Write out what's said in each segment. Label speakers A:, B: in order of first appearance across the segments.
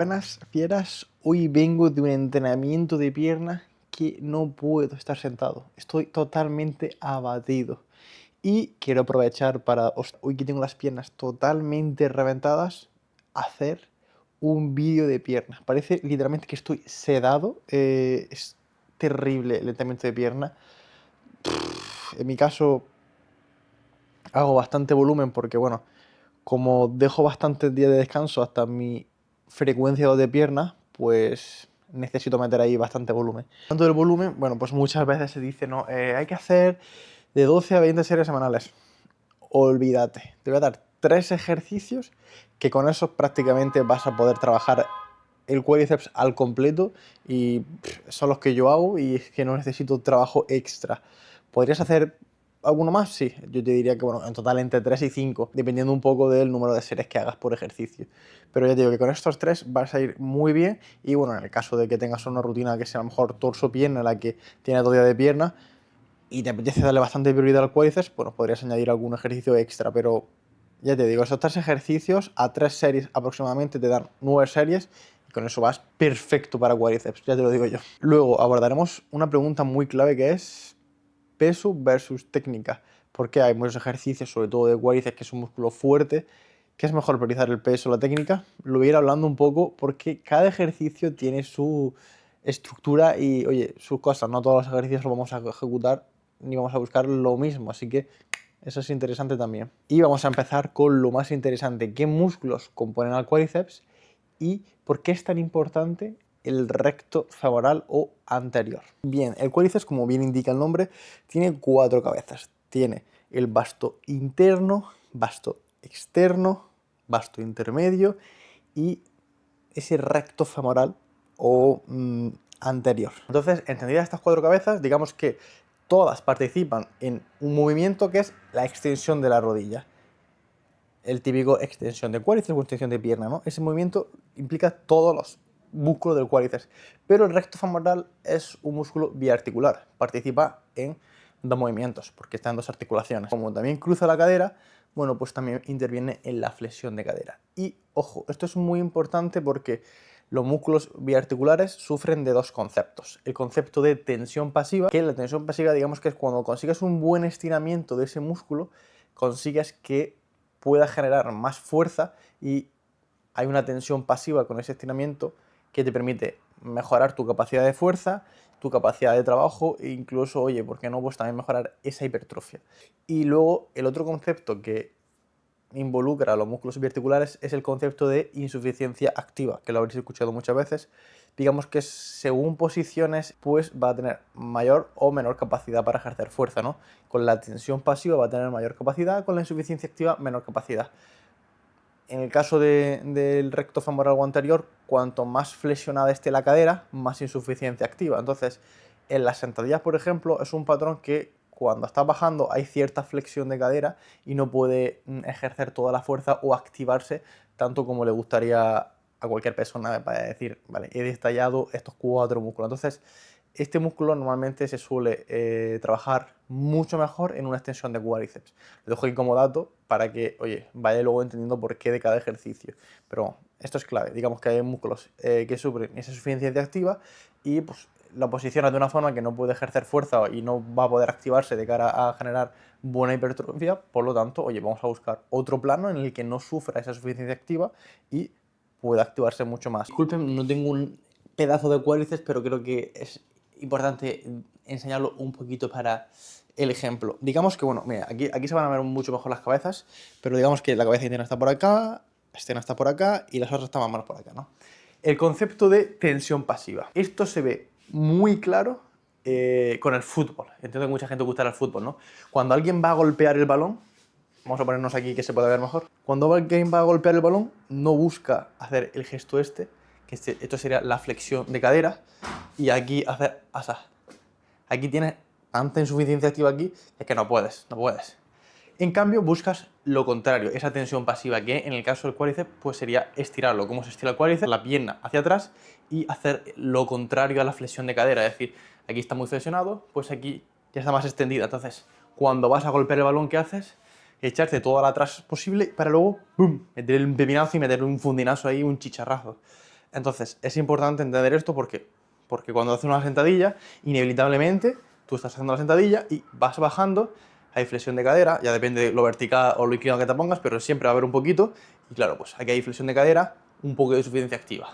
A: Buenas fieras, hoy vengo de un entrenamiento de pierna que no puedo estar sentado. Estoy totalmente abatido. Y quiero aprovechar para, hoy que tengo las piernas totalmente reventadas, hacer un vídeo de pierna. Parece literalmente que estoy sedado. Es terrible el entrenamiento de pierna. En mi caso hago bastante volumen porque, bueno, como dejo bastantes días de descanso hasta mi frecuencia de piernas, pues necesito meter ahí bastante volumen. Tanto del volumen, bueno, pues muchas veces se dice, no, hay que hacer de 12 a 20 series semanales. Olvídate, te voy a dar 3 ejercicios que con esos prácticamente vas a poder trabajar el cuádriceps al completo y son los que yo hago y es que no necesito trabajo extra. ¿Podrías hacer alguno más? Sí, yo te diría que bueno, en total entre 3 y 5, dependiendo un poco del número de series que hagas por ejercicio. Pero ya te digo que con estos 3 vas a ir muy bien y bueno, en el caso de que tengas una rutina que sea a lo mejor torso-pierna, en la que tienes 2 días de pierna y te apetece darle bastante prioridad al cuádriceps, bueno, podrías añadir algún ejercicio extra, pero ya te digo, esos 3 ejercicios a 3 series aproximadamente te dan 9 series y con eso vas perfecto para cuádriceps, ya te lo digo yo. Luego abordaremos una pregunta muy clave que es peso versus técnica, porque hay muchos ejercicios, sobre todo de cuádriceps, que es un músculo fuerte, que es mejor priorizar el peso o la técnica. Lo voy a ir hablando un poco porque cada ejercicio tiene su estructura y, oye, sus cosas. No todos los ejercicios los vamos a ejecutar ni vamos a buscar lo mismo, así que eso es interesante también. Y vamos a empezar con lo más interesante, qué músculos componen al cuádriceps y por qué es tan importante el recto femoral o anterior. Bien, el cuádriceps, como bien indica el nombre, tiene 4 cabezas. Tiene el vasto interno, vasto externo, vasto intermedio y ese recto femoral o anterior. Entonces, entendidas estas 4 cabezas, digamos que todas participan en un movimiento que es la extensión de la rodilla. El típico extensión de cuádriceps o extensión de pierna, ¿no? Ese movimiento implica todos los músculos del cuádriceps, pero el recto femoral es un músculo biarticular, participa en 2 movimientos, porque está en 2 articulaciones. Como también cruza la cadera, bueno, pues también interviene en la flexión de cadera. Y, ojo, esto es muy importante porque los músculos biarticulares sufren de 2 conceptos. El concepto de tensión pasiva, que la tensión pasiva digamos que es cuando consigues un buen estiramiento de ese músculo, consigues que pueda generar más fuerza y hay una tensión pasiva con ese estiramiento que te permite mejorar tu capacidad de fuerza, tu capacidad de trabajo e incluso, oye, ¿por qué no? Pues también mejorar esa hipertrofia. Y luego el otro concepto que involucra a los músculos biarticulares es el concepto de insuficiencia activa, que lo habréis escuchado muchas veces. Digamos que según posiciones, pues va a tener mayor o menor capacidad para ejercer fuerza, ¿no? Con la tensión pasiva va a tener mayor capacidad, con la insuficiencia activa menor capacidad. En el caso del recto femoral o anterior, cuanto más flexionada esté la cadera, más insuficiencia activa. Entonces, en las sentadillas, por ejemplo, es un patrón que cuando está bajando hay cierta flexión de cadera y no puede ejercer toda la fuerza o activarse tanto como le gustaría a cualquier persona para decir, vale, he detallado estos 4 músculos. Entonces, este músculo normalmente se suele trabajar mucho mejor en una extensión de cuádriceps. Lo dejo aquí como dato para que, oye, vaya luego entendiendo por qué de cada ejercicio. Pero esto es clave. Digamos que hay músculos que sufren esa insuficiencia activa y pues la posicionas de una forma que no puede ejercer fuerza y no va a poder activarse de cara a generar buena hipertrofia. Por lo tanto, oye, vamos a buscar otro plano en el que no sufra esa insuficiencia activa y pueda activarse mucho más. Disculpen, no tengo un pedazo de cuádriceps, pero creo que es importante enseñarlo un poquito para el ejemplo. Digamos que, bueno, mira, aquí se van a ver mucho mejor las cabezas, pero digamos que la cabeza interna está por acá, la externa está por acá y las otras están más o menos por acá, ¿no? El concepto de tensión pasiva. Esto se ve muy claro con el fútbol. Entiendo que mucha gente gusta el fútbol, ¿no? Cuando alguien va a golpear el balón, vamos a ponernos aquí que se pueda ver mejor. Cuando alguien va a golpear el balón, no busca hacer el gesto este, que esto sería la flexión de cadera, y aquí hacer asá. Aquí tienes tanta insuficiencia activa aquí, es que no puedes. En cambio, buscas lo contrario, esa tensión pasiva, que en el caso del cuádriceps, pues sería estirarlo. ¿Cómo se estira el cuádriceps? La pierna hacia atrás y hacer lo contrario a la flexión de cadera. Es decir, aquí está muy flexionado, pues aquí ya está más extendida. Entonces, cuando vas a golpear el balón, ¿qué haces? Echarte toda la atrás posible para luego, ¡pum!, meter un pepinazo y meter un fundinazo ahí, un chicharrazo. Entonces, es importante entender esto porque cuando haces una sentadilla, inevitablemente tú estás haciendo la sentadilla y vas bajando, hay flexión de cadera, ya depende de lo vertical o lo inclinado que te pongas, pero siempre va a haber un poquito, y claro, pues aquí hay flexión de cadera, un poco de suficiencia activa.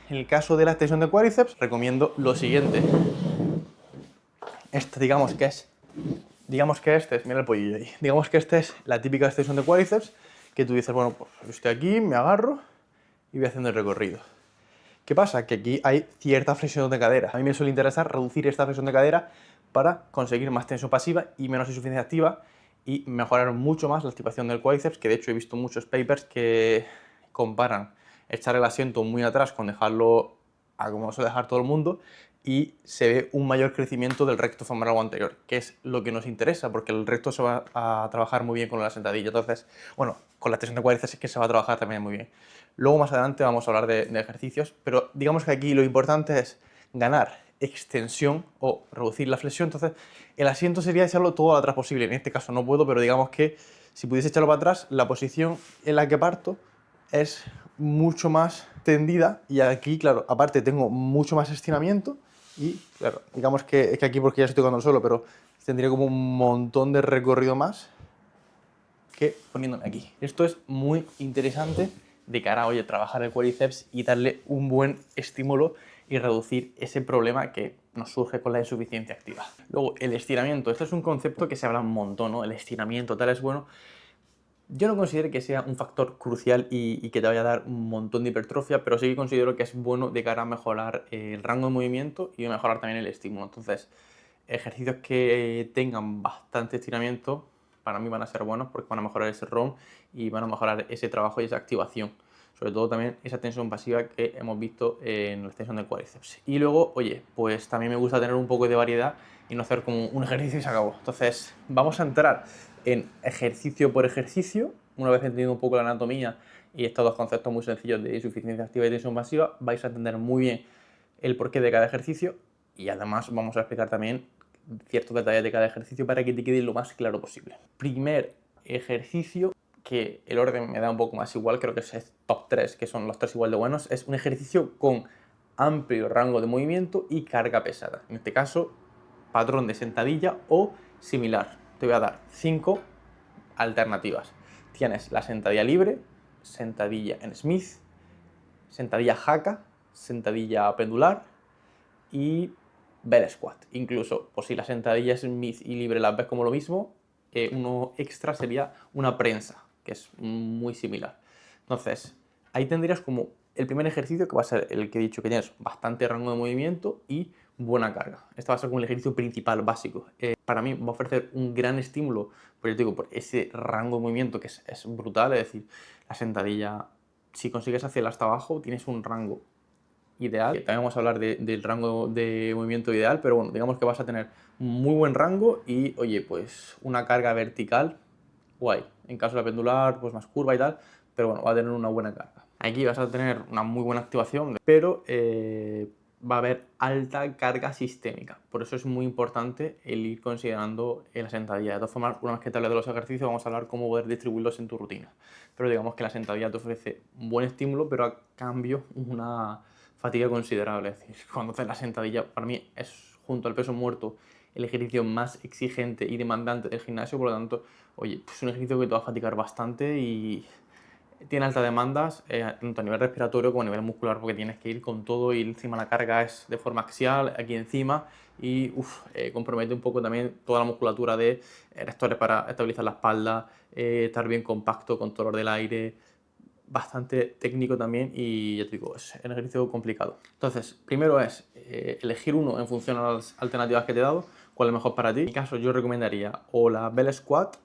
A: En el caso de la extensión de cuádriceps, recomiendo lo siguiente. Digamos que mira el pollillo ahí, digamos que esta es la típica extensión de cuádriceps, que tú dices, bueno, pues yo estoy aquí, me agarro y voy haciendo el recorrido. ¿Qué pasa? Que aquí hay cierta flexión de cadera. A mí me suele interesar reducir esta flexión de cadera para conseguir más tensión pasiva y menos insuficiencia activa y mejorar mucho más la activación del cuádriceps, que de hecho he visto muchos papers que comparan echar el asiento muy atrás con dejarlo a como suele dejar todo el mundo y se ve un mayor crecimiento del recto femoral o anterior, que es lo que nos interesa, porque el recto se va a trabajar muy bien con la sentadilla. Entonces, bueno, con la extensión de cuádriceps es que se va a trabajar también muy bien. Luego más adelante vamos a hablar de ejercicios, pero digamos que aquí lo importante es ganar extensión o reducir la flexión. Entonces, el asiento sería echarlo todo atrás posible. En este caso no puedo, pero digamos que si pudiese echarlo para atrás, la posición en la que parto es mucho más tendida y aquí, claro, aparte tengo mucho más estiramiento y, claro, digamos que es que aquí porque ya estoy tocando el suelo, pero tendría como un montón de recorrido más que poniéndome aquí. Esto es muy interesante de cara a, oye, trabajar el cuádriceps y darle un buen estímulo y reducir ese problema que nos surge con la insuficiencia activa. Luego, el estiramiento. Esto es un concepto que se habla un montón, ¿no? El estiramiento tal es bueno. Yo no considero que sea un factor crucial y que te vaya a dar un montón de hipertrofia, pero sí que considero que es bueno de cara a mejorar el rango de movimiento y mejorar también el estímulo. Entonces, ejercicios que tengan bastante estiramiento para mí van a ser buenos porque van a mejorar ese ROM y van a mejorar ese trabajo y esa activación. Sobre todo también esa tensión pasiva que hemos visto en la extensión del cuádriceps. Y luego, oye, pues también me gusta tener un poco de variedad y no hacer como un ejercicio y se acabó. Entonces, vamos a entrar en ejercicio por ejercicio. Una vez entendido un poco la anatomía y estos dos conceptos muy sencillos de insuficiencia activa y tensión pasiva, vais a entender muy bien el porqué de cada ejercicio y además vamos a explicar también ciertos detalles de cada ejercicio para que te quede lo más claro posible. Primer ejercicio, que el orden me da un poco más igual, creo que es top 3, que son los 3 igual de buenos, es un ejercicio con amplio rango de movimiento y carga pesada. En este caso, patrón de sentadilla o similar. Te voy a dar 5 alternativas. Tienes la sentadilla libre, sentadilla en Smith, sentadilla haka, sentadilla pendular y bell squat. Incluso, por si la sentadilla Smith y libre las ves como lo mismo, uno extra sería una prensa, que es muy similar. Entonces, ahí tendrías como el primer ejercicio, que va a ser el que he dicho que tienes bastante rango de movimiento y buena carga. Este va a ser como el ejercicio principal, básico. Para mí va a ofrecer un gran estímulo, pues yo te digo, por ese rango de movimiento que es brutal, es decir, la sentadilla, si consigues hacerla hasta abajo, tienes un rango ideal. También vamos a hablar del rango de movimiento ideal, pero bueno, digamos que vas a tener muy buen rango y, oye, pues una carga vertical, guay. En caso de la pendular, pues más curva y tal, pero bueno, va a tener una buena carga. Aquí vas a tener una muy buena activación, pero va a haber alta carga sistémica. Por eso es muy importante el ir considerando la sentadilla. De todas formas, una vez que te hable de los ejercicios, vamos a hablar cómo poder distribuirlos en tu rutina. Pero digamos que la sentadilla te ofrece un buen estímulo, pero a cambio una fatiga considerable. Es decir, cuando haces la sentadilla, para mí es junto al peso muerto el ejercicio más exigente y demandante del gimnasio, por lo tanto, oye, pues es un ejercicio que te va a fatigar bastante y tiene altas demandas, tanto a nivel respiratorio como a nivel muscular, porque tienes que ir con todo y encima la carga es de forma axial, aquí encima, y compromete un poco también toda la musculatura de erectores para estabilizar la espalda, estar bien compacto, control del aire, bastante técnico también y ya te digo, es un ejercicio complicado. Entonces, primero es elegir uno en función a las alternativas que te he dado, cuál es mejor para ti. En mi caso, yo recomendaría o la Bell Squat,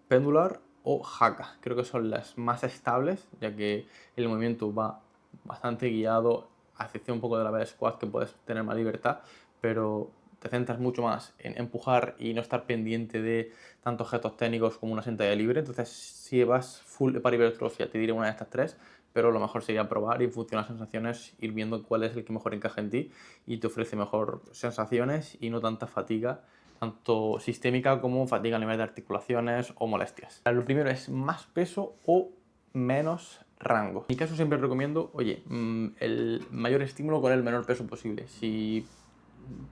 A: pendular o haka. Creo que son las más estables, ya que el movimiento va bastante guiado, a excepción un poco de la Bell Squat, que puedes tener más libertad, pero te centras mucho más en empujar y no estar pendiente de tantos gestos técnicos como una sentadilla libre. Entonces, si vas full para hipertrofia, te diré una de estas tres, pero lo mejor sería probar y en función de las sensaciones ir viendo cuál es el que mejor encaja en ti y te ofrece mejor sensaciones y no tanta fatiga, tanto sistémica como fatiga a nivel de articulaciones o molestias. Lo primero es más peso o menos rango. En mi caso siempre recomiendo, oye, el mayor estímulo con el menor peso posible. Si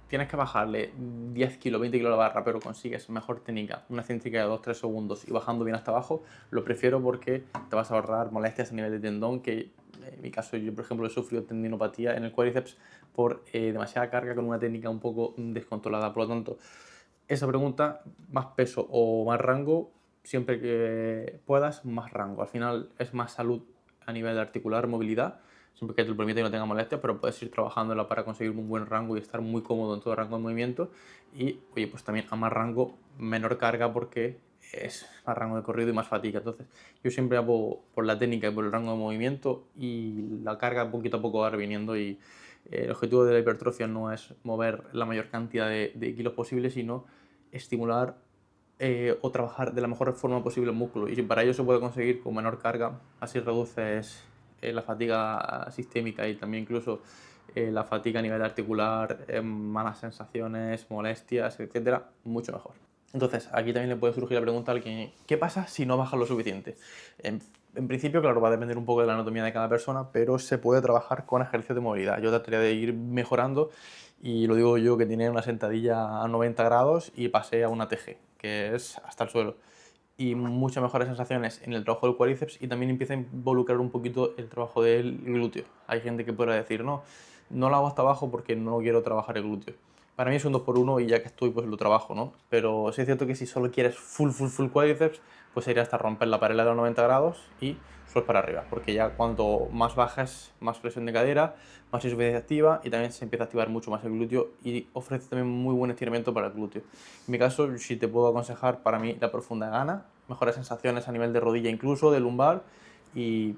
A: tienes que bajarle 10 kilos, 20 kilos a la barra, pero consigues mejor técnica, una céntrica de 2-3 segundos y bajando bien hasta abajo, lo prefiero porque te vas a ahorrar molestias a nivel de tendón, que en mi caso yo, por ejemplo, he sufrido tendinopatía en el cuádriceps por demasiada carga con una técnica un poco descontrolada. Por lo tanto, esa pregunta, más peso o más rango, siempre que puedas, más rango. Al final es más salud a nivel de articular, movilidad, siempre que te lo permita y no tenga molestias, pero puedes ir trabajándola para conseguir un buen rango y estar muy cómodo en todo rango de movimiento. Y, oye, pues también a más rango, menor carga porque es más rango de corrido y más fatiga. Entonces, yo siempre abogo por la técnica y por el rango de movimiento, y la carga poquito a poco va reviniendo. Y el objetivo de la hipertrofia no es mover la mayor cantidad de kilos posible, sino estimular o trabajar de la mejor forma posible el músculo. Y para ello se puede conseguir con menor carga, así reduces la fatiga sistémica y también incluso la fatiga a nivel articular, malas sensaciones, molestias, etcétera, mucho mejor. Entonces, aquí también le puede surgir la pregunta a alguien, ¿qué pasa si no bajas lo suficiente? En principio, claro, va a depender un poco de la anatomía de cada persona, pero se puede trabajar con ejercicios de movilidad. Yo trataría de ir mejorando, y lo digo yo que tenía una sentadilla a 90 grados y pasé a una TG, que es hasta el suelo. Y muchas mejores sensaciones en el trabajo del cuádriceps, y también empieza a involucrar un poquito el trabajo del glúteo. Hay gente que puede decir, no, no lo hago hasta abajo porque no quiero trabajar el glúteo. Para mí es un 2x1 y ya que estoy pues lo trabajo, ¿no? Pero sí es cierto que si solo quieres full cuádriceps, pues sería hasta romper la paralela de los 90 grados y suelo para arriba, porque ya cuanto más bajas, más flexión de cadera, más insuficiencia activa, y también se empieza a activar mucho más el glúteo y ofrece también muy buen estiramiento para el glúteo. En mi caso, si te puedo aconsejar, para mí la profunda gana, mejores sensaciones a nivel de rodilla, incluso de lumbar, y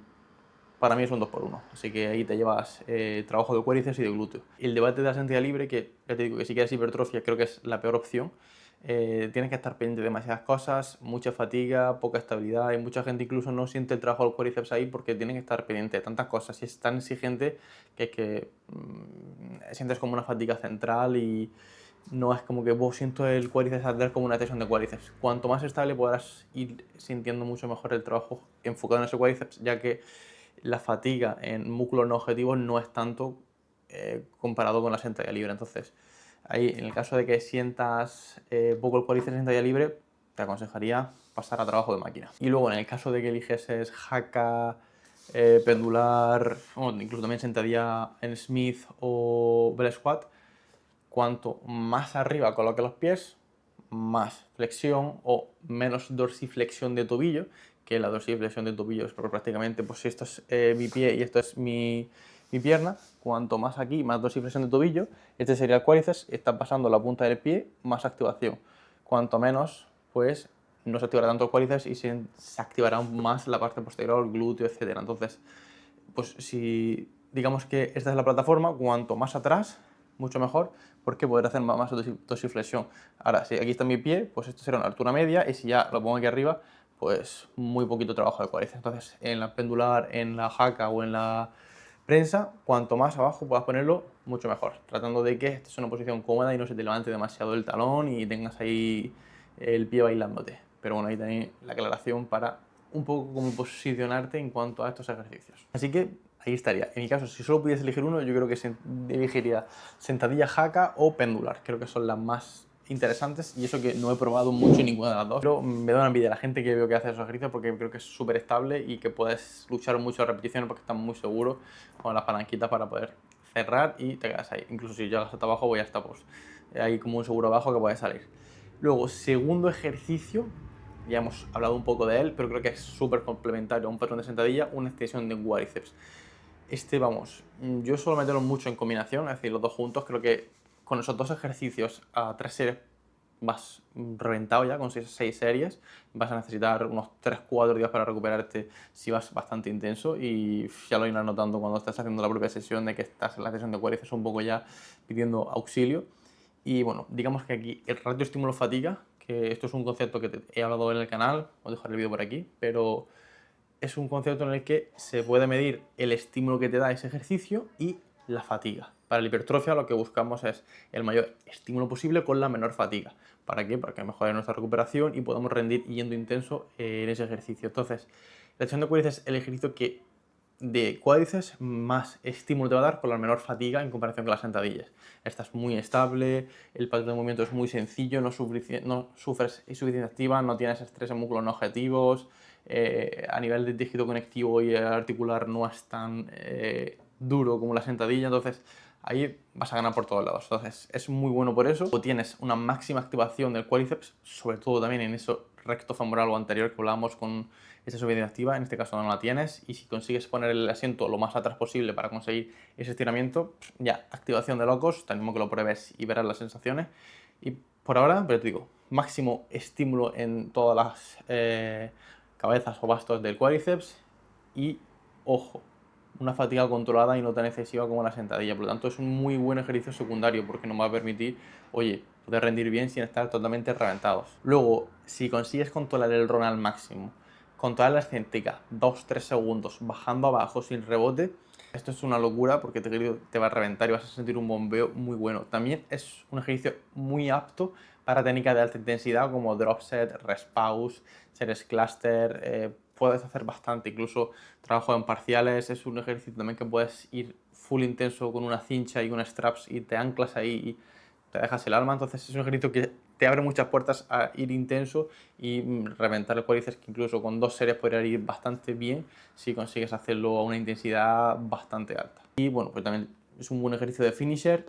A: para mí es un 2x1, así que ahí te llevas trabajo de cuádriceps y de glúteo. El debate de la sentadilla libre, que ya te digo que si quieres hipertrofia creo que es la peor opción. Tienes que estar pendiente de demasiadas cosas, mucha fatiga, poca estabilidad, y mucha gente incluso no siente el trabajo del cuádriceps ahí porque tienen que estar pendiente de tantas cosas y es tan exigente que es que sientes como una fatiga central, y no es como que vos siento el cuádriceps hacer como una tensión de cuádriceps. Cuanto más estable podrás ir sintiendo mucho mejor el trabajo enfocado en ese cuádriceps, ya que la fatiga en músculos no objetivos no es tanto comparado con la sentadilla libre. Entonces, ahí en el caso de que sientas poco el cuádriceps en sentadilla libre, te aconsejaría pasar a trabajo de máquina. Y luego en el caso de que eliges haka, pendular, o incluso también sentadilla en Smith o bell squat, cuanto más arriba coloques los pies, más flexión o menos dorsiflexión de tobillo, que la dorsiflexión de tobillo es prácticamente, pues si esto es mi pie y esto es mi pierna, cuanto más aquí, más dorsiflexión de tobillo, este sería el cuádriceps, está pasando la punta del pie, más activación. Cuanto menos, pues no se activará tanto el cuádriceps y se activará más la parte posterior, el glúteo, etc. Entonces, pues si digamos que esta es la plataforma, cuanto más atrás, mucho mejor, porque podré hacer más dorsiflexión. Ahora, si aquí está mi pie, pues esto será una altura media, y si ya lo pongo aquí arriba, pues muy poquito trabajo de cuádriceps. Entonces, en la pendular, en la haka o en la prensa, cuanto más abajo puedas ponerlo, mucho mejor, tratando de que esta es una posición cómoda y no se te levante demasiado el talón y tengas ahí el pie bailándote. Pero bueno, ahí tenéis la aclaración para un poco cómo posicionarte en cuanto a estos ejercicios. Así que ahí estaría. En mi caso, si solo pudiese elegir uno, yo creo que elegiría sentadilla haka o pendular. Creo que son las más interesantes, y eso que no he probado mucho ninguna de las dos. Pero me da una envidia la gente que veo que hace esos ejercicios, porque creo que es súper estable y que puedes luchar mucho a repeticiones porque estás muy seguro con las palanquitas para poder cerrar y te quedas ahí. Incluso si llegas hasta abajo, voy hasta pues hay como un seguro abajo que puedes salir. Luego, segundo ejercicio, ya hemos hablado un poco de él, pero creo que es súper complementario a un patrón de sentadilla, una extensión de cuádriceps. Vamos, yo suelo meterlo mucho en combinación, es decir, los dos juntos. Creo que con esos dos ejercicios a 3 series vas reventado ya, con 6 series. Vas a necesitar unos 3-4 días para recuperarte si vas bastante intenso, y ya lo irás notando cuando estás haciendo la propia sesión de que estás en la sesión de cuádriceps un poco ya pidiendo auxilio. Y bueno, digamos que aquí el ratio estímulo-fatiga, que esto es un concepto que te he hablado en el canal, os dejaré el vídeo por aquí, pero es un concepto en el que se puede medir el estímulo que te da ese ejercicio y la fatiga. Para la hipertrofia lo que buscamos es el mayor estímulo posible con la menor fatiga. ¿Para qué? Para que mejore nuestra recuperación y podamos rendir yendo intenso en ese ejercicio. Entonces, la extensión de cuádriceps es el ejercicio que de cuádriceps, más estímulo te va a dar con la menor fatiga en comparación con las sentadillas. Estás muy estable, el patrón de movimiento es muy sencillo, no sufres insuficiencia activa, no tienes estrés en músculos no objetivos, a nivel de tejido conectivo y articular no es tan duro como la sentadilla, entonces ahí vas a ganar por todos lados. Entonces es muy bueno por eso. O tienes una máxima activación del cuádriceps, sobre todo también en eso recto femoral o anterior que hablábamos con esa subición activa, en este caso no la tienes, y si consigues poner el asiento lo más atrás posible para conseguir ese estiramiento, ya, activación de locos, te animo que lo pruebes y verás las sensaciones. Y por ahora, pero te digo, máximo estímulo en todas las cabezas o bastos del cuádriceps y, ojo, una fatiga controlada y no tan excesiva como la sentadilla. Por lo tanto, es un muy buen ejercicio secundario porque nos va a permitir, oye, poder rendir bien sin estar totalmente reventados. Luego, si consigues controlar el RON al máximo, controlar la excéntrica 2-3 segundos bajando abajo sin rebote, esto es una locura porque te va a reventar y vas a sentir un bombeo muy bueno. También es un ejercicio muy apto para técnicas de alta intensidad como drop set, rest pause, series cluster, puedes hacer bastante, incluso trabajo en parciales. Es un ejercicio también que puedes ir full intenso con una cincha y unas straps y te anclas ahí y te dejas el alma. Entonces es un ejercicio que te abre muchas puertas a ir intenso y reventar el cuádriceps, que incluso con 2 series podría ir bastante bien si consigues hacerlo a una intensidad bastante alta. Y bueno, pues también es un buen ejercicio de finisher.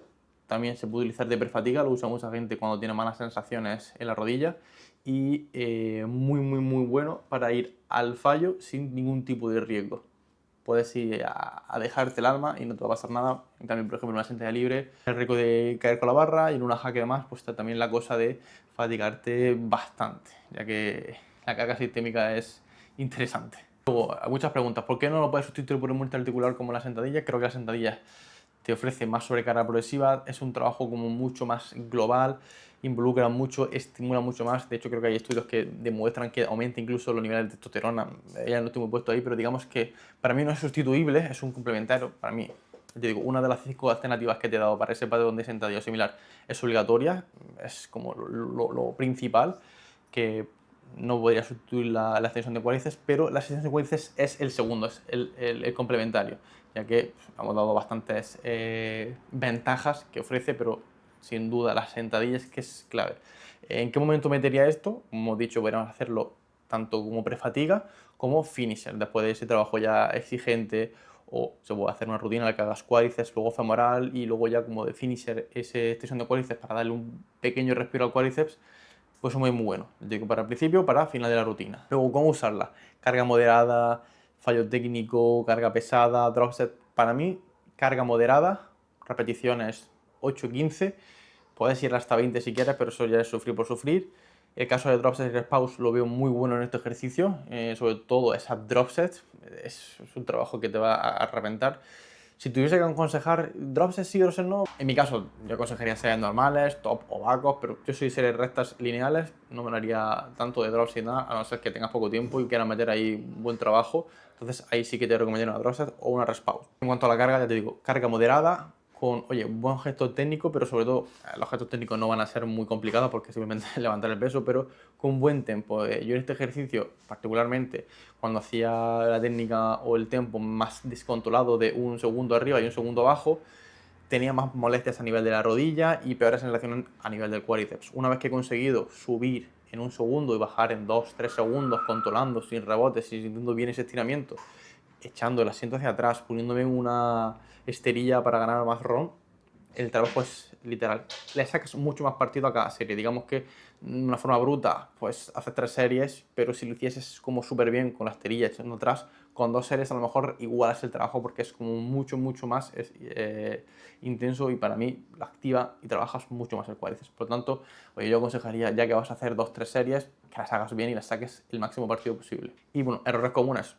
A: También se puede utilizar de prefatiga, lo usa mucha gente cuando tiene malas sensaciones en la rodilla, y muy bueno para ir al fallo sin ningún tipo de riesgo. Puedes ir a dejarte el alma y no te va a pasar nada. En cambio, por ejemplo, en una sentadilla libre, el riesgo de caer con la barra, y en una jaque además, pues está también la cosa de fatigarte bastante, ya que la carga sistémica es interesante. Luego, hay muchas preguntas. ¿Por qué no lo puedes sustituir por un multiarticular como la sentadilla? Creo que la sentadilla te ofrece más sobrecarga progresiva, es un trabajo como mucho más global, involucra mucho, estimula mucho más. De hecho, creo que hay estudios que demuestran que aumenta incluso los niveles de testosterona. Ya no estoy muy puesto ahí, pero digamos que para mí no es sustituible, es un complementario. Para mí, te digo, una de las 5 alternativas que te he dado para ese patrón de sentadilla similar es obligatoria, es como lo principal, que no podría sustituir la extensión de cuádriceps, pero la extensión de cuádriceps es el segundo, es el complementario, ya que hemos dado bastantes ventajas que ofrece, pero sin duda la sentadilla es que es clave. ¿En qué momento metería esto? Como hemos dicho, podríamos hacerlo tanto como prefatiga como finisher, después de ese trabajo ya exigente, o se puede hacer una rutina en la que hagas cuádriceps, luego femoral y luego ya como de finisher ese extensión de cuádriceps para darle un pequeño respiro al cuádriceps. Pues es muy bueno, digo, para el principio, para final de la rutina. Luego, ¿cómo usarla? Carga moderada, fallo técnico, carga pesada, drop set. Para mí, carga moderada, repeticiones 8-15, puedes ir hasta 20 si quieres, pero eso ya es sufrir por sufrir. El caso de drop set y rest pause lo veo muy bueno en este ejercicio, sobre todo esa drop set, es un trabajo que te va a reventar. Si tuviese que aconsejar dropsets sí, dropsets no, en mi caso yo aconsejaría series normales, top o backup, pero yo soy series rectas lineales, no me haría tanto de drops y nada, a no ser que tengas poco tiempo y quieras meter ahí un buen trabajo. Entonces ahí sí que te recomendaría una dropset o una rest pause. En cuanto a la carga, ya te digo, carga moderada, con, oye, buen gesto técnico, pero sobre todo los gestos técnicos no van a ser muy complicados porque simplemente levantar el peso, pero con buen tempo. Yo en este ejercicio, particularmente, cuando hacía la técnica o el tempo más descontrolado de un segundo arriba y un segundo abajo, tenía más molestias a nivel de la rodilla y peores sensaciones a nivel del cuádriceps. Una vez que he conseguido subir en un segundo y bajar en 2-3 segundos, controlando, sin rebotes, sintiendo bien ese estiramiento, echando el asiento hacia atrás, poniéndome una esterilla para ganar más ROM, el trabajo es literal. Le sacas mucho más partido a cada serie. Digamos que de una forma bruta, pues haces 3 series, pero si lo hicieses como súper bien con la esterilla echando atrás, con 2 series a lo mejor igualas el trabajo porque es como mucho más intenso, y para mí la activa y trabajas mucho más el cuádriceps. Por lo tanto, oye, yo aconsejaría, ya que vas a hacer 2-3 series, que las hagas bien y las saques el máximo partido posible. Y bueno, errores comunes.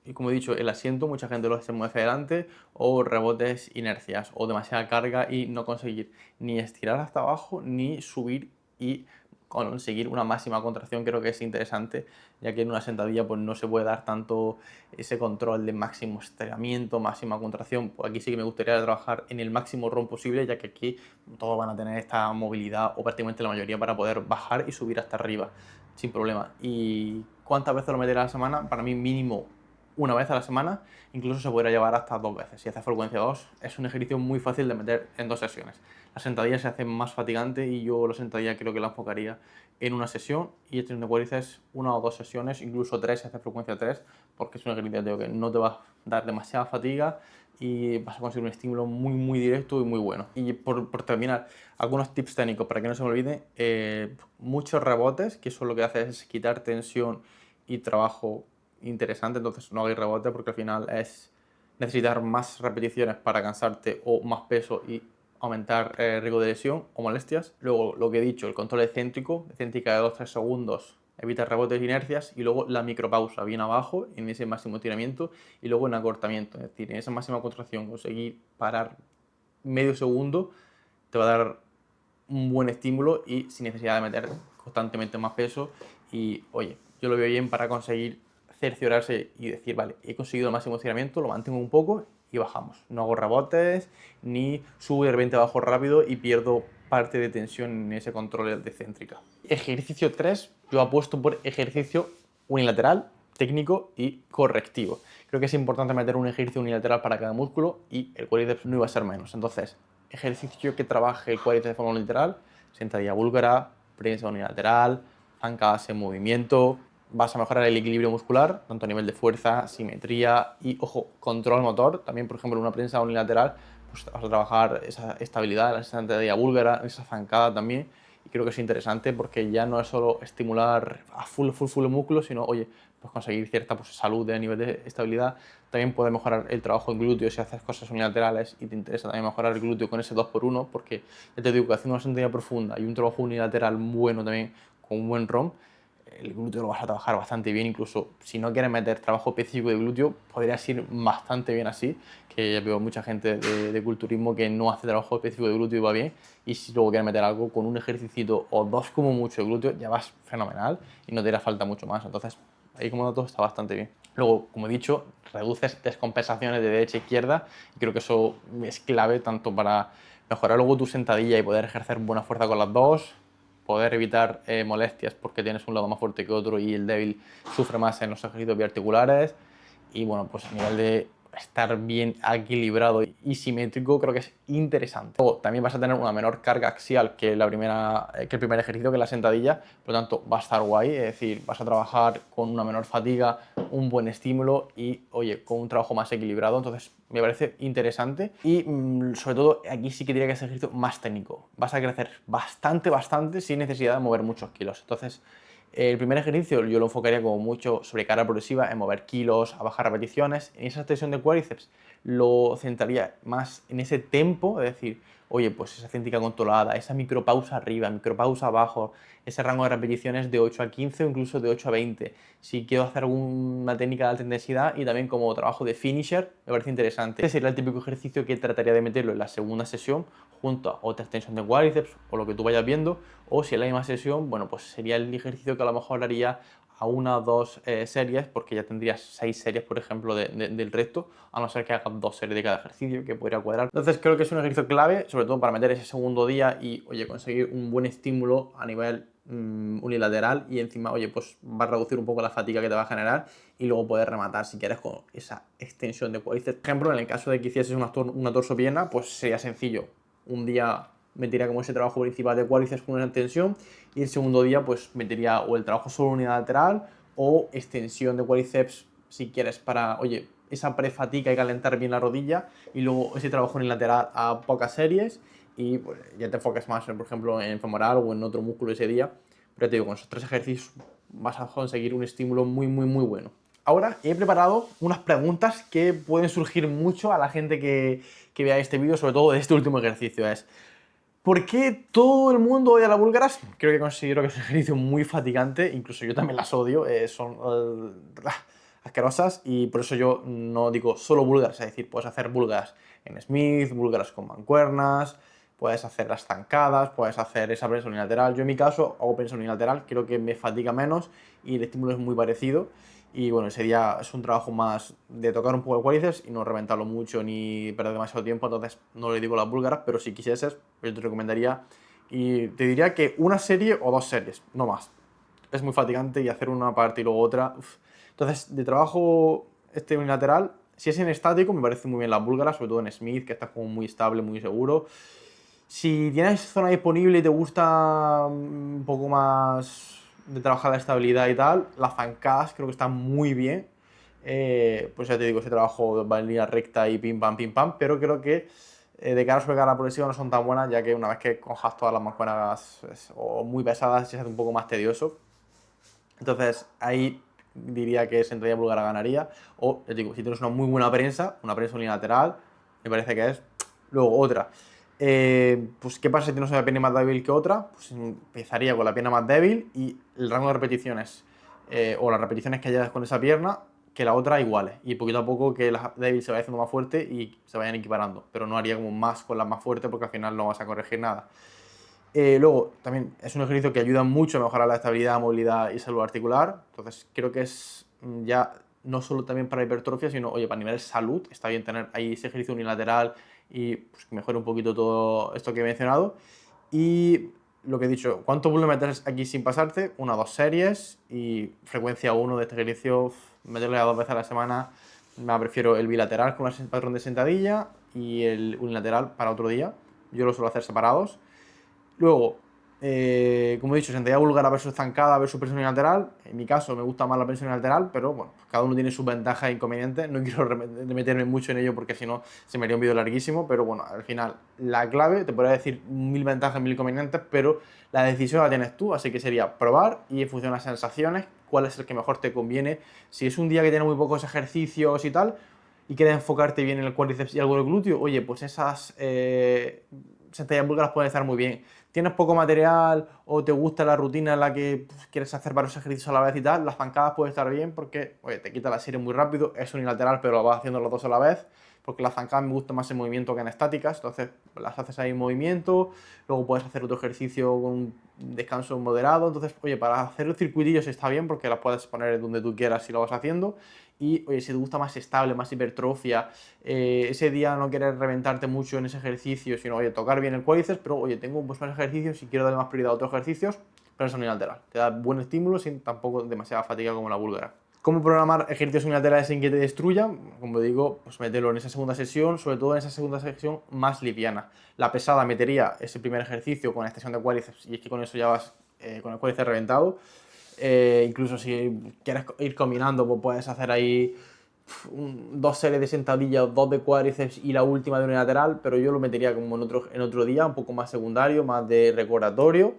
A: Y como he dicho, el asiento, mucha gente lo hace muy hacia adelante, o rebotes, inercias, o demasiada carga y no conseguir ni estirar hasta abajo, ni subir y conseguir una máxima contracción. Creo que es interesante, ya que en una sentadilla pues no se puede dar tanto ese control de máximo estiramiento, máxima contracción. Pues aquí sí que me gustaría trabajar en el máximo ROM posible, ya que aquí todos van a tener esta movilidad, o prácticamente la mayoría, para poder bajar y subir hasta arriba sin problema. ¿Y cuántas veces lo meteré a la semana? Para mí mínimo una vez a la semana, incluso se podría llevar hasta 2 veces. Si haces frecuencia 2, es un ejercicio muy fácil de meter en 2 sesiones. La sentadilla se hace más fatigante y yo la sentadilla creo que la enfocaría en una sesión y extensión de cuádriceps 1 o 2 sesiones, incluso 3 si haces frecuencia 3, porque es un ejercicio que no te va a dar demasiada fatiga y vas a conseguir un estímulo muy directo y muy bueno. Y por terminar, algunos tips técnicos para que no se me olvide. Muchos rebotes, que eso lo que hace es quitar tensión y trabajo interesante, entonces no hagáis rebote porque al final es necesitar más repeticiones para cansarte o más peso y aumentar riesgo de lesión o molestias. Luego, lo que he dicho, el control excéntrico de 2-3 segundos, evita rebotes e inercias, y luego la micropausa bien abajo en ese máximo estiramiento y luego en acortamiento, es decir, en esa máxima contracción conseguir parar medio segundo te va a dar un buen estímulo y sin necesidad de meter constantemente más peso. Y oye, yo lo veo bien para conseguir cerciorarse y decir, vale, he conseguido el máximo estiramiento, lo mantengo un poco y bajamos. No hago rebotes, ni subo y de repente bajo rápido y pierdo parte de tensión en ese control de céntrica. Ejercicio 3, yo apuesto por ejercicio unilateral, técnico y correctivo. Creo que es importante meter un ejercicio unilateral para cada músculo y el cuádriceps no iba a ser menos. Entonces, ejercicio que trabaje el cuádriceps de forma unilateral, sentadilla búlgara, prensa unilateral, zancadas en movimiento. Vas a mejorar el equilibrio muscular, tanto a nivel de fuerza, simetría y, ojo, control motor. También, por ejemplo, en una prensa unilateral, pues vas a trabajar esa estabilidad, la sentadilla búlgara, esa zancada también. Y creo que es interesante porque ya no es solo estimular a full el músculo, sino, oye, pues conseguir cierta pues, salud a nivel de estabilidad. También puede mejorar el trabajo en glúteo si haces cosas unilaterales y te interesa también mejorar el glúteo con ese 2x1, porque ya te digo que haciendo una sentadilla profunda y un trabajo unilateral bueno también con un buen ROM, el glúteo lo vas a trabajar bastante bien. Incluso si no quieres meter trabajo específico de glúteo, podrías ir bastante bien así, que ya veo mucha gente de culturismo que no hace trabajo específico de glúteo y va bien, y si luego quieres meter algo con un ejercicito o 2 como mucho de glúteo, ya vas fenomenal y no te hará falta mucho más. Entonces ahí como dato está bastante bien. Luego, como he dicho, reduces descompensaciones de derecha a izquierda y creo que eso es clave tanto para mejorar luego tu sentadilla y poder ejercer buena fuerza con las dos, poder evitar molestias porque tienes un lado más fuerte que otro y el débil sufre más en los ejercicios biarticulares, y bueno, pues a nivel de estar bien equilibrado y simétrico creo que es interesante. Luego, también vas a tener una menor carga axial que el primer ejercicio, que la sentadilla, por lo tanto va a estar guay, es decir, vas a trabajar con una menor fatiga, un buen estímulo y, oye, con un trabajo más equilibrado. Entonces me parece interesante y sobre todo aquí sí que diría que es el ejercicio más técnico. Vas a crecer bastante sin necesidad de mover muchos kilos. Entonces, el primer ejercicio yo lo enfocaría como mucho sobre carga progresiva, en mover kilos, a bajar repeticiones. En esa extensión de cuádriceps lo centraría más en ese tempo, es decir, oye, pues esa céntrica controlada, esa micropausa arriba, micropausa abajo, ese rango de repeticiones de 8 a 15 o incluso de 8 a 20. Si quiero hacer alguna técnica de alta intensidad y también como trabajo de finisher, me parece interesante. Este sería el típico ejercicio que trataría de meterlo en la segunda sesión junto a otra extensión de cuádriceps o lo que tú vayas viendo, o si en la misma sesión, bueno, pues sería el ejercicio que a lo mejor haría a 1 o 2 series, porque ya tendrías 6 series, por ejemplo, del resto, a no ser que hagas 2 series de cada ejercicio, que podría cuadrar. Entonces creo que es un ejercicio clave, sobre todo para meter ese segundo día y, oye, conseguir un buen estímulo a nivel unilateral, y encima, oye, pues va a reducir un poco la fatiga que te va a generar y luego poder rematar si quieres con esa extensión de cuádriceps. Por ejemplo, en el caso de que hicieses una torso-pierna, pues sería sencillo. Un día metería como ese trabajo principal de cuádriceps con una extensión y el segundo día pues metería o el trabajo solo unilateral o extensión de cuádriceps si quieres para, oye, esa prefatiga y calentar bien la rodilla, y luego ese trabajo unilateral a pocas series y pues, ya te enfocas más, por ejemplo, en femoral o en otro músculo ese día. Pero te digo, con esos 3 ejercicios vas a conseguir un estímulo muy bueno. Ahora he preparado unas preguntas que pueden surgir mucho a la gente que vea este vídeo, sobre todo de este último ejercicio. Es: ¿por qué todo el mundo odia las búlgaras? Creo que considero que es un ejercicio muy fatigante, incluso yo también las odio, son asquerosas, y por eso yo no digo solo búlgaras, es decir, puedes hacer búlgaras en Smith, búlgaras con mancuernas, puedes hacer las zancadas, puedes hacer esa prensa unilateral. Yo en mi caso hago prensa unilateral, creo que me fatiga menos y el estímulo es muy parecido. Y bueno, ese día es un trabajo más de tocar un poco el cuádriceps y no reventarlo mucho ni perder demasiado tiempo, entonces no le digo las búlgaras, pero si quisieses, yo te recomendaría y te diría que una serie o 2 series, no más. Es muy fatigante y hacer una parte y luego otra. Uf. Entonces, de trabajo este unilateral, si es en estático, me parece muy bien las búlgaras, sobre todo en Smith, que está como muy estable, muy seguro. Si tienes zona disponible y te gusta un poco más de trabajar la estabilidad y tal, las zancadas creo que están muy bien. Pues ya te digo, ese trabajo va en línea recta y pim pam, pero creo que de cara a sobrecarga progresiva no son tan buenas, ya que una vez que cojas todas las mancuernas o muy pesadas, se hace un poco más tedioso. Entonces ahí diría que sentadilla búlgara ganaría. O, ya digo, si tienes una muy buena una prensa unilateral, me parece que es. Luego otra. Pues ¿qué pasa si tienes una pierna más débil que otra? Pues empezaría con la pierna más débil y el rango de repeticiones o las repeticiones que llegas con esa pierna que la otra iguales. Y poquito a poco que la débil se vaya haciendo más fuerte y se vayan equiparando. Pero no haría como más con las más fuertes porque al final no vas a corregir nada. Luego, también es un ejercicio que ayuda mucho a mejorar la estabilidad, movilidad y salud articular. Entonces, creo que es ya no solo también para hipertrofia, sino, oye, para nivel de salud, está bien tener ahí ese ejercicio unilateral y pues, que mejore un poquito todo esto que he mencionado. Y lo que he dicho, ¿cuánto volumen metes aquí sin pasarte? 1 o 2 series y frecuencia 1 de este ejercicio, meterle a 2 veces a la semana. Me prefiero el bilateral con el patrón de sentadilla y el unilateral para otro día. Yo lo suelo hacer separados. Luego, como he dicho, sentadilla búlgara versus zancada versus presión unilateral. En mi caso me gusta más la presión unilateral, pero bueno, cada uno tiene sus ventajas e inconvenientes. No quiero meterme mucho en ello porque si no se me haría un vídeo larguísimo, pero bueno, al final la clave, te podría decir 1000 ventajas, 1000 inconvenientes, pero la decisión la tienes tú, así que sería probar y en función de las sensaciones, cuál es el que mejor te conviene. Si es un día que tiene muy pocos ejercicios y tal, y quieres enfocarte bien en el cuádriceps y algo del glúteo, oye, pues esas sentadillas búlgaras pueden estar muy bien. Tienes poco material o te gusta la rutina en la que pues, quieres hacer varios ejercicios a la vez y tal, las zancadas pueden estar bien porque, oye, te quita la serie muy rápido, es unilateral, pero lo vas haciendo los dos a la vez, porque las zancadas me gustan más en movimiento que en estáticas, entonces las haces ahí en movimiento, luego puedes hacer otro ejercicio con un descanso moderado, entonces, oye, para hacer los circuitillos está bien porque las puedes poner donde tú quieras si lo vas haciendo. Y oye, si te gusta más estable, más hipertrofia, ese día no quieres reventarte mucho en ese ejercicio, sino oye, tocar bien el cuádriceps, pero oye, tengo pues más ejercicios y quiero darle más prioridad a otros ejercicios, pero es unilateral. Te da buen estímulo sin tampoco demasiada fatiga como la búlgara. ¿Cómo programar ejercicios unilaterales sin que te destruyan? Como digo, pues mételo en esa segunda sesión, sobre todo en esa segunda sesión más liviana. La pesada metería ese primer ejercicio con extensión de cuádriceps y es que con eso ya vas con el cuádriceps reventado. Incluso si quieres ir combinando, pues puedes hacer ahí 2 series de sentadillas, 2 de cuádriceps y la última de unilateral, pero yo lo metería como en otro día, un poco más secundario, más de recordatorio,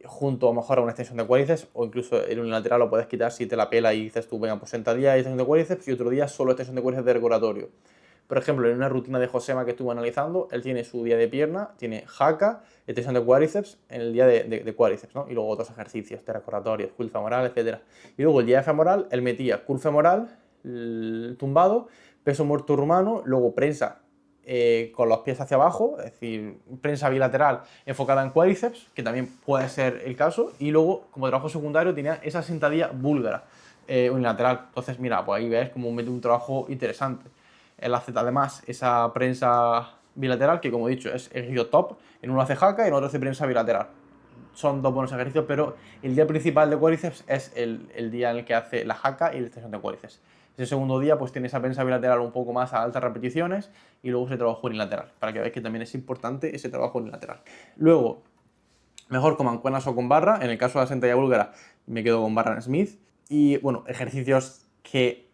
A: junto a lo mejor a una extensión de cuádriceps, o incluso el unilateral lo puedes quitar si te la pela y dices tú, venga, pues sentadilla y extensión de cuádriceps, y otro día solo extensión de cuádriceps de recordatorio. Por ejemplo, en una rutina de Josema que estuve analizando, él tiene su día de pierna, tiene jaca, extensión de cuádriceps en el día de cuádriceps, ¿no? Y luego otros ejercicios, de recordatorios, curl femoral, etc. Y luego el día de femoral, él metía curl femoral, tumbado, peso muerto rumano, luego prensa con los pies hacia abajo, es decir, prensa bilateral enfocada en cuádriceps, que también puede ser el caso, y luego como trabajo secundario tenía esa sentadilla búlgara unilateral. Entonces, mira, pues ahí ves como mete un trabajo interesante. Él hace además esa prensa bilateral, que como he dicho es ejercicio top, en uno hace jaca y en otro hace prensa bilateral. Son 2 buenos ejercicios, pero el día principal de cuádriceps es el día en el que hace la jaca y la extensión de cuádriceps. Ese segundo día pues tiene esa prensa bilateral un poco más a altas repeticiones y luego ese trabajo unilateral, para que veáis que también es importante ese trabajo unilateral. Luego, mejor con mancuernas o con barra, en el caso de la sentadilla búlgara me quedo con barra en Smith. Y bueno, ejercicios que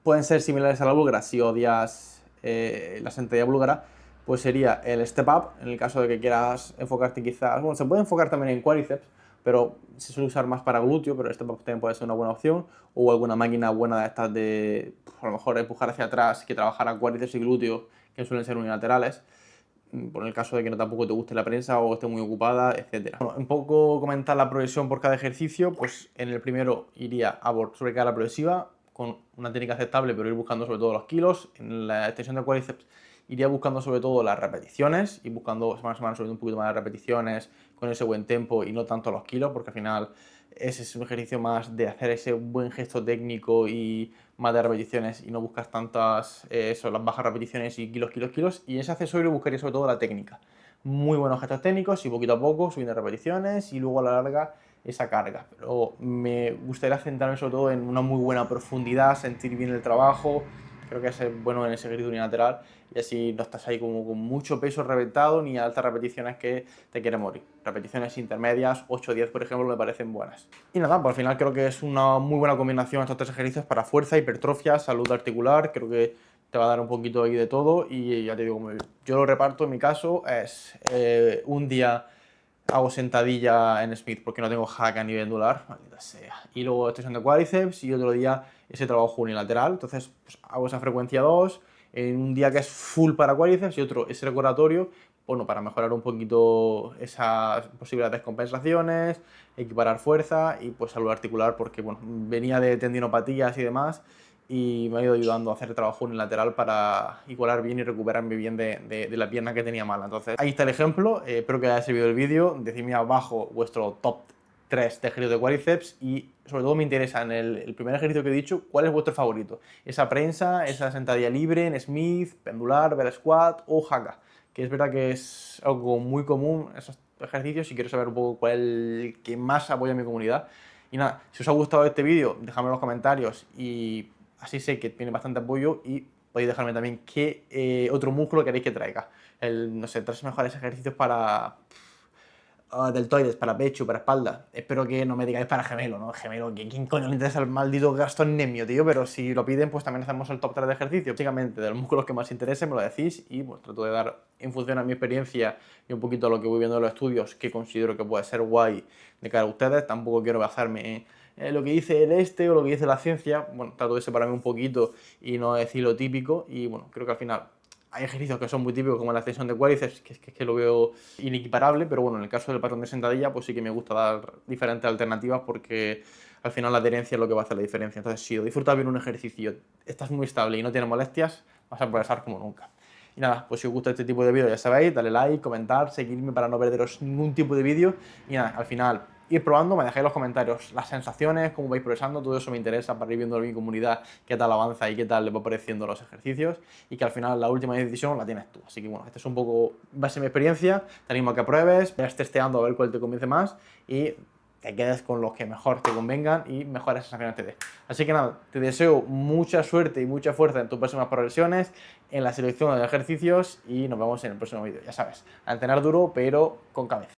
A: pueden ser similares a la búlgara si odias la sentadilla búlgara, pues sería el step up, en el caso de que quieras enfocarte quizás, bueno, se puede enfocar también en cuádriceps, pero se suele usar más para glúteo, pero el step up también puede ser una buena opción, o alguna máquina buena de estas de, a lo mejor empujar hacia atrás, que trabajara cuádriceps y glúteos, que suelen ser unilaterales, por el caso de que no tampoco te guste la prensa o esté muy ocupada, etc. Bueno, un poco comentar la progresión por cada ejercicio, pues en el primero iría a sobrecarga progresiva, con una técnica aceptable, pero ir buscando sobre todo los kilos. En la extensión de cuádriceps iría buscando sobre todo las repeticiones y buscando semana a semana sobre un poquito más de repeticiones con ese buen tempo y no tanto los kilos, porque al final ese es un ejercicio más de hacer ese buen gesto técnico y más de repeticiones y no buscas tantas, las bajas repeticiones y kilos. Y ese accesorio buscaría sobre todo la técnica. Muy buenos gestos técnicos y poquito a poco subiendo repeticiones y luego a la larga esa carga. Pero me gustaría centrarme sobre todo en una muy buena profundidad, sentir bien el trabajo. Creo que es bueno en ese ejercicio unilateral y así no estás ahí como con mucho peso reventado ni a altas repeticiones que te quiere morir. Repeticiones intermedias, 8 o 10 por ejemplo, me parecen buenas. Y nada, pues al final creo que es una muy buena combinación estos tres ejercicios para fuerza, hipertrofia, salud articular. Creo que te va a dar un poquito ahí de todo y ya te digo, yo lo reparto en mi caso, es un día hago sentadilla en Smith porque no tengo hack a nivel angular, maldita sea. Y luego extensión de cuádriceps y otro día ese trabajo unilateral. Entonces pues, hago esa frecuencia 2 en un día que es full para cuádriceps y otro es recordatorio, bueno, para mejorar un poquito esas posibles descompensaciones, equiparar fuerza y pues salud articular porque bueno, venía de tendinopatías y demás y me ha ido ayudando a hacer trabajo unilateral para igualar bien y recuperarme bien de la pierna que tenía mala. Entonces, ahí está el ejemplo. Espero que haya servido el vídeo. Decidme abajo vuestro top 3 de ejercicios de cuádriceps y sobre todo me interesa en el primer ejercicio que he dicho, ¿cuál es vuestro favorito? Esa prensa, esa sentadilla libre en Smith, pendular, bell squat o haka, que es verdad que es algo muy común esos ejercicios y quiero saber un poco cuál es el que más apoya a mi comunidad. Y nada, si os ha gustado este vídeo, dejadme en los comentarios y así sé que tiene bastante apoyo y podéis dejarme también qué otro músculo queréis que traiga. No sé, 3 mejores ejercicios para deltoides, para pecho, para espalda. Espero que no me digáis para gemelo, ¿no? Gemelo, ¿quién coño le interesa el maldito gastrocnemio, tío? Pero si lo piden, pues también hacemos el top 3 de ejercicios. Básicamente, de los músculos que más interesen, me lo decís y pues trato de dar, en función a mi experiencia y un poquito a lo que voy viendo en los estudios, que considero que puede ser guay de cara a ustedes. Tampoco quiero basarme en lo que dice el o lo que dice la ciencia. Bueno, trato de separarme un poquito y no decir lo típico. Y bueno, creo que al final hay ejercicios que son muy típicos como la extensión de cuádriceps, que lo veo inequiparable, pero bueno, en el caso del patrón de sentadilla, pues sí que me gusta dar diferentes alternativas porque al final la adherencia es lo que va a hacer la diferencia. Entonces, si lo disfrutas bien un ejercicio, estás muy estable y no tienes molestias, vas a progresar como nunca. Y nada, pues si os gusta este tipo de vídeo, ya sabéis, dale like, comentar, seguirme para no perderos ningún tipo de vídeo. Y nada, al final, ir probando, me dejáis en los comentarios las sensaciones, cómo vais progresando, todo eso me interesa para ir viendo en mi comunidad qué tal avanza y qué tal le va pareciendo los ejercicios. Y que al final la última decisión la tienes tú. Así que bueno, este es un poco base de mi experiencia, te animo a que pruebes, vayas testeando a ver cuál te convence más y te quedes con los que mejor te convengan y mejores sensaciones te dé. Así que nada, te deseo mucha suerte y mucha fuerza en tus próximas progresiones, en la selección de ejercicios y nos vemos en el próximo vídeo. Ya sabes, a entrenar duro pero con cabeza.